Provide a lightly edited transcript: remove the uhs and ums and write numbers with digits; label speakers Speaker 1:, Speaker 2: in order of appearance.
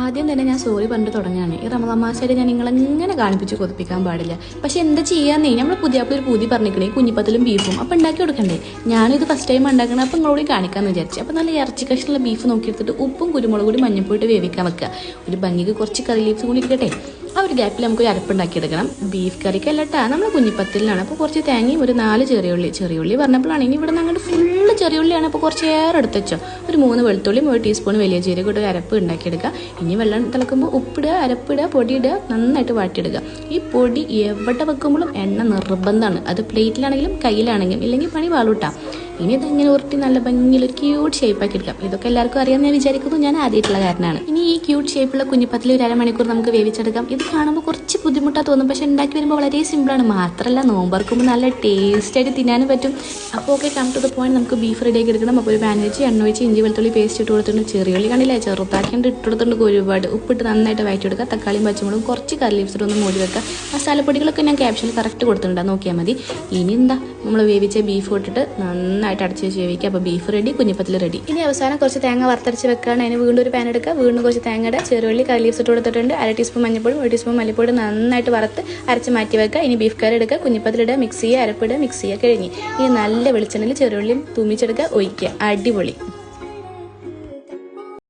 Speaker 1: ആദ്യം തന്നെ ഞാൻ സോറി പറഞ്ഞിട്ട് തുടങ്ങുകയാണ്. ഈ റമദാൻ മാസമായിട്ട് ഞാൻ നിങ്ങളെങ്ങനെ കാണിപ്പിച്ച് കൊതിപ്പിക്കാൻ പാടില്ല. പക്ഷെ എന്താ ചെയ്യാന്നേ, നമ്മൾ പുതിയാപ്പിളൊരു പൂതി പറഞ്ഞിരിക്കണേ കുഞ്ഞിപ്പത്തിലും ബീഫും അപ്പം ഉണ്ടാക്കി കൊടുക്കണ്ടേ. ഞാനിത് ഫസ്റ്റ് ടൈം ഉണ്ടാക്കണം, അപ്പം നിങ്ങളോട് കാണിക്കാമെന്ന് വിചാരിച്ചു. അപ്പം നല്ല ഇറച്ചി കഷ്ണമുള്ള ബീഫ് നോക്കിയെടുത്തിട്ട് ഉപ്പും കുരുമുളക് കൂടി മഞ്ഞപ്പൊട്ട് വേവിക്കാൻ വെക്കുക. ഒരു ഭംഗിക്ക് കുറച്ച് കറി ലീവ്സ് കൂടി ഇരിക്കട്ടെ. ആ ഒരു ഗ്യാപ്പിൽ നമുക്ക് ഒരു അരപ്പുണ്ടാക്കിയെടുക്കണം. ബീഫ് കറിക്കല്ല കേട്ടോ, നമ്മൾ കുഞ്ഞിപ്പത്തിലാണ്. അപ്പോൾ കുറച്ച് തേങ്ങയും ഒരു 4 ചെറിയുള്ളി പറഞ്ഞപ്പോഴാണ് ഇനി ഇവിടെ നിന്ന് അങ്ങോട്ട് ഫുള്ള് ചെറിയുള്ളിയാണ്. അപ്പോൾ കുറച്ച് ഏറെ എടുത്ത് വെച്ചോ. ഒരു 3 വെളുത്തുള്ളിയും 1 ടീസ്പൂൺ വലിയ ജീരകം ഇട്ട് ഒരു അരപ്പ് ഉണ്ടാക്കിയെടുക്കുക. ഇനി വെള്ളം തിളക്കുമ്പോൾ ഉപ്പിടുക, അരപ്പിടുക, പൊടിയിടുക, നന്നായിട്ട് വാട്ടിയെടുക്കുക. ഈ പൊടി എവിടെ വെക്കുമ്പോഴും എണ്ണ നിർബന്ധമാണ്. അത് പ്ലേറ്റിലാണെങ്കിലും കയ്യിലാണെങ്കിലും, ഇല്ലെങ്കിൽ പണി വാളൂട്ടാം. ഇനി ഇതെങ്ങനെ ഉരുട്ടി നല്ല ഭംഗിയിൽ ഒരു ക്യൂട്ട് ഷേപ്പാക്കി എടുക്കാം. ഇതൊക്കെ എല്ലാവർക്കും അറിയാമെന്ന് ഞാൻ വിചാരിക്കുന്നു, ഞാൻ ആദ്യമായിട്ടുള്ള കാരണമാണ്. ഇനി ഈ ക്യൂട്ട് ഷേപ്പുള്ള കുഞ്ഞിപ്പത്തിൽ ഒരു അരമണിക്കൂർ നമുക്ക് വേവിച്ചെടുക്കാം. ഇത് കാണുമ്പോൾ കുറച്ച് ബുദ്ധിമുട്ടാ തോന്നും, പക്ഷെ ഉണ്ടാക്കി വരുമ്പോൾ വളരെ സിമ്പിളാണ്. മാത്രമല്ല നോമ്പറക്കുമ്പോൾ നല്ല ടേസ്റ്റായിട്ട് തിന്നാനും പറ്റും. അപ്പോൾ okay, come to the point. നമുക്ക് ബീഫ് റെഡിയാക്കി എടുക്കണം. അപ്പോൾ ഒരു പാൻ വെച്ച് എണ്ണ ഒഴിച്ച് ഇഞ്ചി വെളുത്തുള്ളി പേസ്റ്റ് ഇട്ട് കൊടുത്തിട്ടുണ്ട്. ചെറിയുള്ളി കണ്ടില്ലേ, ചെറുതാക്കിയിട്ട് ഇട്ട് കൊടുത്തിട്ടുണ്ട്. ഒരുപാട് ഉപ്പിട്ട് നന്നായിട്ട് വഴറ്റി എടുക്കുക. തക്കാളിയും പച്ചമുളകും കുറച്ച് കറി ലീവ്സ് ഒന്ന് മൂടി വെക്കുക. മസാലപ്പൊടികളൊക്കെ ഞാൻ ക്യാപ്ഷനിൽ കറക്റ്റ് കൊടുത്തിട്ടുണ്ട്, നോക്കിയാൽ മതി. ഇനി എന്താ, നമ്മൾ വേവിച്ച ബീഫ് ഇട്ടിട്ട് നന്നായിട്ട് അടച്ച് വെച്ച് വേവിക്കുക. അപ്പോൾ ബീഫ് റെഡി, കുഞ്ഞിപ്പത്തിൽ റെഡി. ഇനി അവസാനം കുറച്ച് തേങ്ങ വറുത്തരച്ച് വെക്കുകയാണ്. അതിന് വീണ്ടും ഒരു പാൻ എടുക്കുക. വീണ്ടും കുറച്ച് തേങ്ങയുടെ ചെറുള്ളി കറി ലീവ്സ് ഇട്ട് കൊടുത്തിട്ടുണ്ട്. 1 ടീസ്പൂൺ മഞ്ഞൾപ്പൊടി 1 ടീസ്പൂൺ മല്ലിപ്പൊടി നന്നായിട്ട് വറുത്ത് അരച്ച് മാറ്റി വെക്കുക. ഇനി ബീഫ് കറി എടുക്കുക, കുഞ്ഞിപ്പത്തിലിടുക, മിക്സ് ചെയ്യുക, അരപ്പിടുക, മിക്സ് ചെയ്യുക, കഴിഞ്ഞ് ഇനി നല്ല വെളിച്ചെണ്ണയിൽ ചെറുള്ളിയും തൂമിച്ചെടുക്കുക, ഒഴിക്കുക. അടിപൊളി.